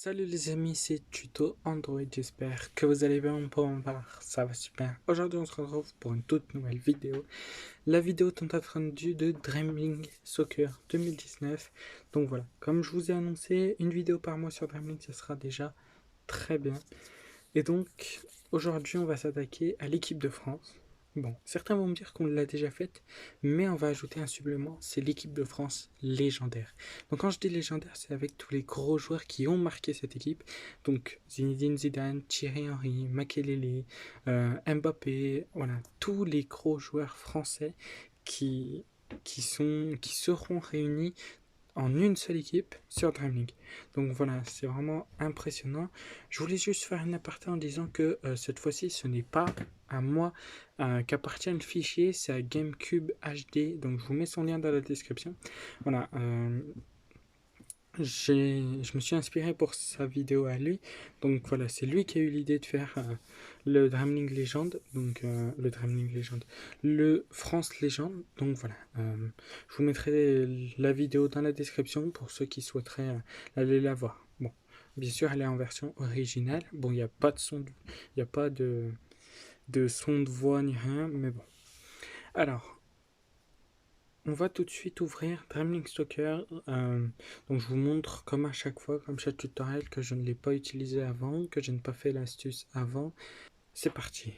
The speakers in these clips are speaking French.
Salut les amis, c'est Tuto Android, j'espère que vous allez bien pour ma part, ça va super. Aujourd'hui on se retrouve pour une toute nouvelle vidéo. La vidéo tant attendue de Dreamling Soccer 2019. Donc voilà, comme je vous ai annoncé, une vidéo par mois sur Dreamling, ce sera déjà très bien. Et donc aujourd'hui on va s'attaquer à l'équipe de France. Bon, certains vont me dire qu'on l'a déjà faite, mais on va ajouter un supplément, c'est l'équipe de France légendaire. Donc quand je dis légendaire, c'est avec tous les gros joueurs qui ont marqué cette équipe. Donc Zinedine Zidane, Thierry Henry, Makelele, Mbappé, voilà, tous les gros joueurs français qui, qui seront réunis en une seule équipe sur Dreamlink. Donc voilà, c'est vraiment impressionnant. Je voulais juste faire une aparté en disant que cette fois-ci, ce n'est pas à moi qu'appartient le fichier, c'est à GameCube HD. Donc je vous mets son lien dans la description. Voilà, je me suis inspiré pour sa vidéo à lui. Donc voilà, c'est lui qui a eu l'idée de faire le Dreamling Legend. Donc le Dreamling Legend. Le France Legend. Donc voilà. Je vous mettrai la vidéo dans la description pour ceux qui souhaiteraient aller la voir. Bon, bien sûr, elle est en version originale. Bon, il n'y a pas de son, il n'y a pas de son de voix ni rien, mais bon. Alors, on va tout de suite ouvrir Dreamlink Stalker. Donc je vous montre comme à chaque fois, comme chaque tutoriel, que je ne l'ai pas utilisé avant, que je n'ai pas fait l'astuce avant. C'est parti.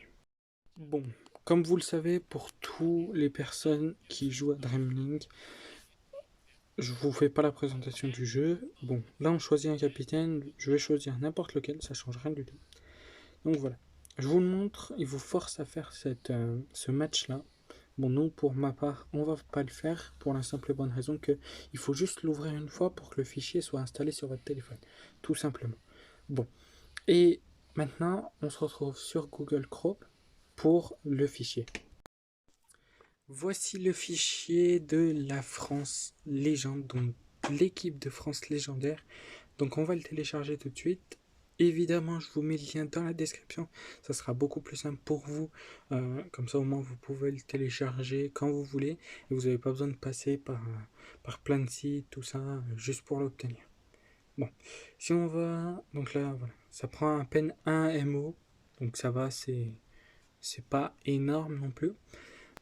Bon, comme vous le savez, pour toutes les personnes qui jouent à Dreamlink, je vous fais pas la présentation du jeu. Bon, là on choisit un capitaine, je vais choisir n'importe lequel, ça change rien du tout. Donc voilà, je vous le montre, il vous force à faire ce match-là. Bon, nous, pour ma part, on va pas le faire pour la simple et bonne raison que il faut juste l'ouvrir une fois pour que le fichier soit installé sur votre téléphone. Tout simplement. Bon. Et maintenant, on se retrouve sur Google Chrome pour le fichier. Voici le fichier de la France légende, donc l'équipe de France légendaire. Donc on va le télécharger tout de suite. Évidemment, je vous mets le lien dans la description. Ça sera beaucoup plus simple pour vous. Comme ça, au moins, vous pouvez le télécharger quand vous voulez. Et vous n'avez pas besoin de passer par plein de sites, tout ça, juste pour l'obtenir. Bon, si on va... Donc là, voilà. Ça prend à peine 1 MO. Donc ça va, c'est pas énorme non plus.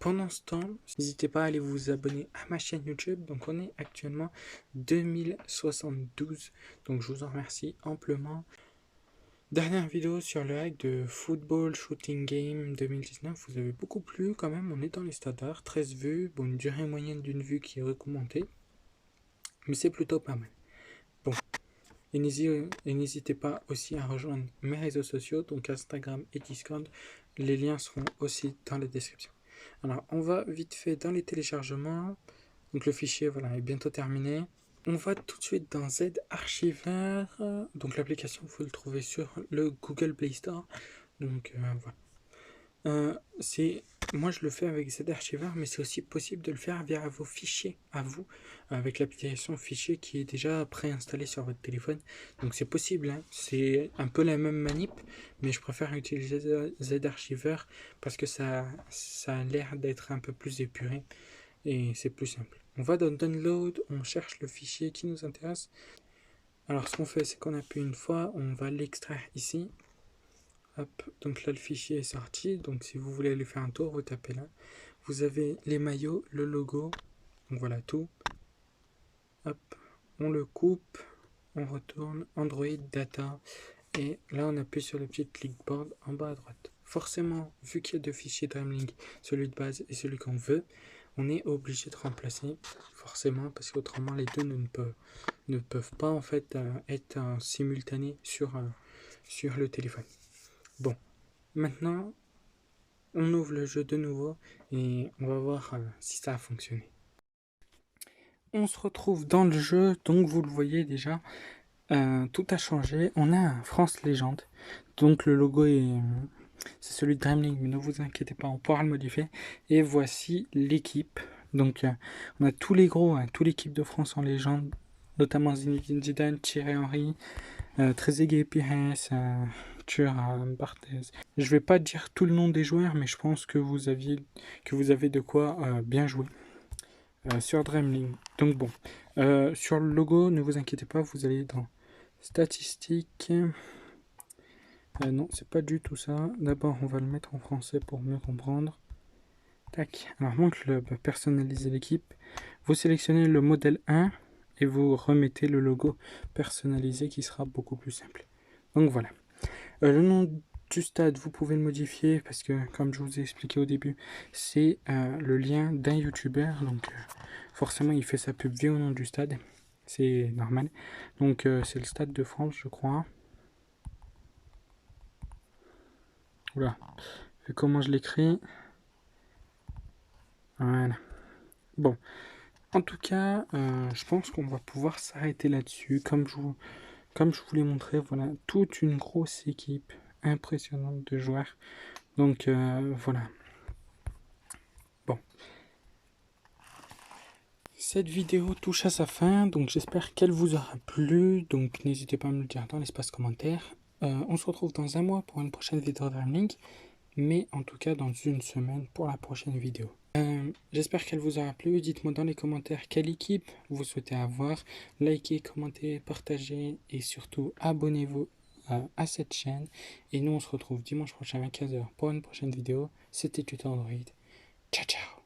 Pendant ce temps, n'hésitez pas à aller vous abonner à ma chaîne YouTube. Donc on est actuellement 2072. Donc je vous en remercie amplement. Dernière vidéo sur le hack de Football Shooting Game 2019. Vous avez beaucoup plu quand même. On est dans les standards. 13 vues. Bon, une durée moyenne d'une vue qui est recommentée. Mais c'est plutôt pas mal. Bon. Et n'hésitez pas aussi à rejoindre mes réseaux sociaux. Donc Instagram et Discord. Les liens seront aussi dans la description. Alors, on va vite fait dans les téléchargements. Donc, le fichier voilà, est bientôt terminé. On va tout de suite dans Z Archiver. Donc, l'application, vous le trouvez sur le Google Play Store. Donc, voilà. Moi, je le fais avec Z Archiver, mais c'est aussi possible de le faire via vos fichiers à vous, avec l'application fichier qui est déjà préinstallée sur votre téléphone. Donc, c'est possible, hein. C'est un peu la même manip, mais je préfère utiliser Z Archiver parce que ça a l'air d'être un peu plus épuré et c'est plus simple. On va dans Download, on cherche le fichier qui nous intéresse. Alors, ce qu'on fait, c'est qu'on appuie une fois, on va l'extraire ici. Hop, donc là le fichier est sorti, donc si vous voulez aller faire un tour, vous tapez là. Vous avez les maillots, le logo, donc voilà tout. Hop, on le coupe, on retourne, Android, Data, et là on appuie sur le petit clipboard en bas à droite. Forcément, vu qu'il y a deux fichiers Dreamlink, celui de base et celui qu'on veut, on est obligé de remplacer, forcément, parce qu'autrement les deux ne peuvent pas en fait être simultanés sur le téléphone. Bon, maintenant, on ouvre le jeu de nouveau et on va voir si ça a fonctionné. On se retrouve dans le jeu, donc vous le voyez déjà, tout a changé. On a un France Légende, donc le logo c'est celui de Dreamlink, mais ne vous inquiétez pas, on pourra le modifier. Et voici l'équipe. Donc on a tous les gros, hein, toute l'équipe de France en légende, notamment Zinedine Zidane, Thierry Henry, Trezeguet, Pires, Thuram, Barthez. Je vais pas dire tout le nom des joueurs, mais je pense que vous avez de quoi bien jouer sur Dreamlink. Donc bon, sur le logo, ne vous inquiétez pas, vous allez dans Statistiques. Non, c'est pas du tout ça. D'abord, on va le mettre en français pour mieux comprendre. Tac. Alors, mon club, personnaliser l'équipe. Vous sélectionnez le modèle 1 et vous remettez le logo personnalisé qui sera beaucoup plus simple. Donc voilà. Le nom du stade, vous pouvez le modifier parce que, comme je vous ai expliqué au début, c'est le lien d'un youtubeur. Donc forcément, il fait sa pub via au nom du stade. C'est normal. Donc c'est le Stade de France, je crois. Oula. Et comment je l'écris? Voilà. Bon. En tout cas, je pense qu'on va pouvoir s'arrêter là-dessus. Comme je vous l'ai montré, voilà, toute une grosse équipe impressionnante de joueurs. Donc voilà. Bon. Cette vidéo touche à sa fin, donc j'espère qu'elle vous aura plu. Donc n'hésitez pas à me le dire dans l'espace commentaire. On se retrouve dans un mois pour une prochaine vidéo de Running, mais en tout cas dans une semaine pour la prochaine vidéo. J'espère qu'elle vous aura plu. Dites-moi dans les commentaires quelle équipe vous souhaitez avoir. Likez, commentez, partagez et surtout abonnez-vous à cette chaîne. Et nous on se retrouve dimanche prochain à 15h pour une prochaine vidéo. C'était Tuto Android. Ciao ciao.